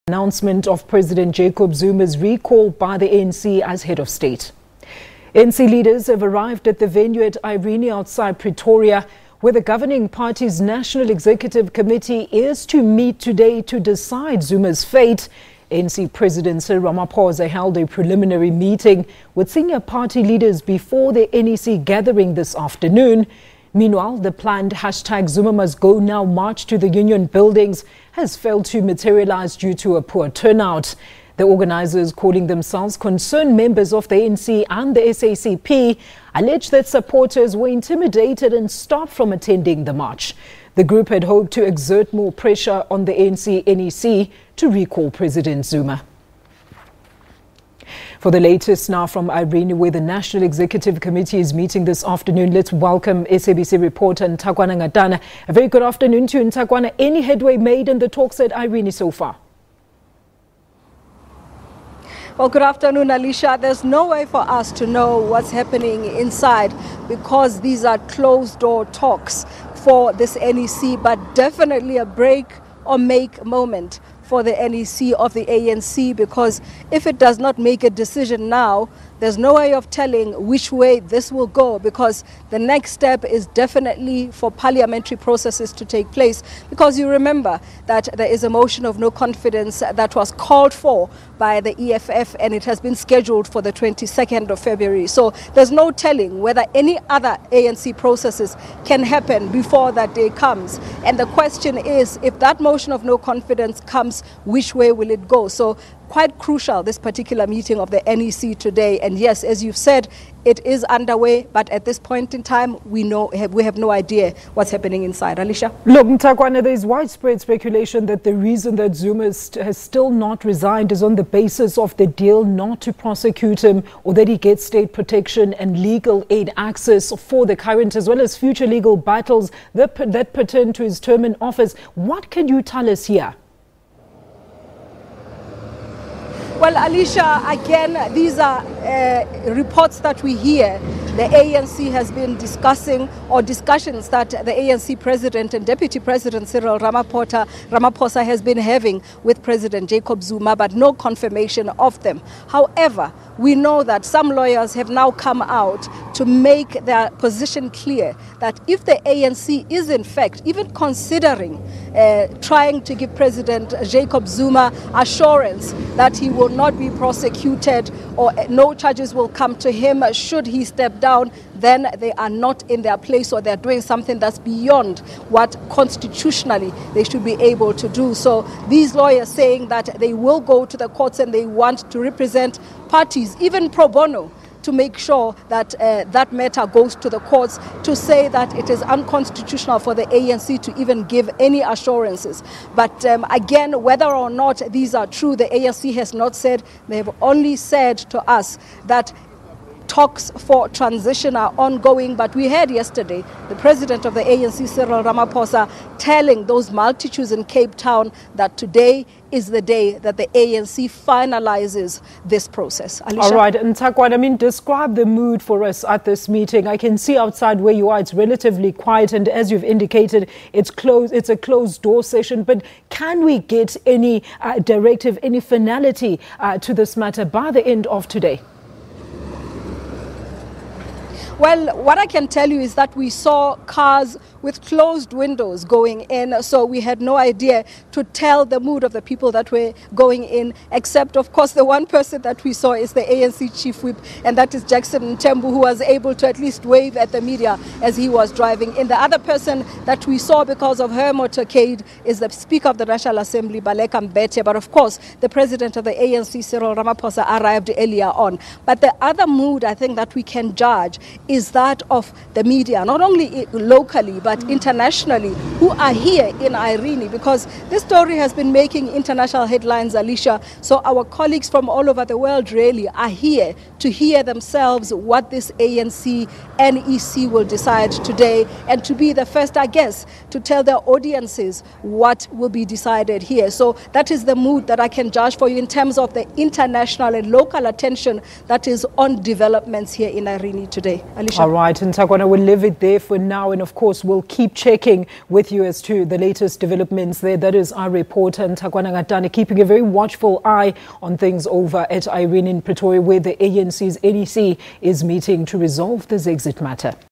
Announcement of President Jacob Zuma's recall by the ANC as head of state. ANC leaders have arrived at the venue at Irene outside Pretoria, where the governing party's National Executive Committee is to meet today to decide Zuma's fate. ANC President Ramaphosa held a preliminary meeting with senior party leaders before the NEC gathering this afternoon. Meanwhile, the planned #Zuma must go now march to the union buildings has failed to materialize due to a poor turnout. The organizers, calling themselves concerned members of the ANC and the SABC, allege that supporters were intimidated and stopped from attending the march. The group had hoped to exert more pressure on the ANC NEC to recall President Zuma. For the latest now from Irene, where the National Executive Committee is meeting this afternoon, let's welcome SABC reporter Ntakwana Ngatana. A very good afternoon to you, Ntakwana. Any headway made in the talks at Irene so far? Well, good afternoon, Alicia. There's no way for us to know what's happening inside because these are closed-door talks for this NEC, but definitely a break or make moment for the NEC of the ANC, because if it does not make a decision now, there's no way of telling which way this will go, because the next step is definitely for parliamentary processes to take place, because you remember that there is a motion of no confidence that was called for by the EFF and it has been scheduled for the 22nd of February. So there's no telling whether any other ANC processes can happen before that day comes. And the question is, if that motion of no confidence comes, which way will it go? So quite crucial, this particular meeting of the NEC today. And yes, as you've said, it is underway, but at this point in time, we have no idea what's happening inside. Alicia? Look, Ntakwana, there is widespread speculation that the reason that Zuma has still not resigned is on the basis of the deal not to prosecute him, or that he gets state protection and legal aid access for the current as well as future legal battles that pertain to his term in office. What can you tell us here? Well, Alicia, again, these are reports that we hear. The ANC has been discussing, or discussions that the ANC President and Deputy President Cyril Ramaphosa has been having with President Jacob Zuma, but no confirmation of them. However, we know that some lawyers have now come out to make their position clear that if the ANC is in fact even considering trying to give President Jacob Zuma assurance that he will not be prosecuted or no charges will come to him should he step down, then they are not in their place, or they're doing something that's beyond what constitutionally they should be able to do. So these lawyers saying that they will go to the courts and they want to represent parties, even pro bono, to make sure that that matter goes to the courts, to say that it is unconstitutional for the ANC to even give any assurances. But again, whether or not these are true, the ANC has not said. They have only said to us that talks for transition are ongoing. But we heard yesterday the president of the ANC, Cyril Ramaphosa, telling those multitudes in Cape Town that today is the day that the ANC finalizes this process. Alicia? All right, and Ntakwana, describe the mood for us at this meeting. I can see outside where you are, it's relatively quiet, and as you've indicated, it's closed. It's a closed-door session. But can we get any directive, any finality to this matter by the end of today? Well, what I can tell you is that we saw cars with closed windows going in, so we had no idea to tell the mood of the people that were going in, except, of course, the one person that we saw is the ANC chief whip, and that is Jackson Mthembu, who was able to at least wave at the media as he was driving in. The other person that we saw because of her motorcade is the Speaker of the National Assembly, Baleka Mbete, but of course, the President of the ANC, Cyril Ramaphosa, arrived earlier on. But the other mood, I think, that we can judge is that of the media, not only locally but internationally, who are here in Irene, because this story has been making international headlines, Alicia. So our colleagues from all over the world really are here to hear themselves what this ANC NEC will decide today, and to be the first, I guess, to tell their audiences what will be decided here. So that is the mood that I can judge for you in terms of the international and local attention that is on developments here in Irene today. Alicia. All right, and Ntakwana, we'll leave it there for now. And of course, we'll keep checking with you as to the latest developments there. That is our reporter, Ntakwana Ngatane, keeping a very watchful eye on things over at Irene in Pretoria, where the ANC's NEC is meeting to resolve this exit matter.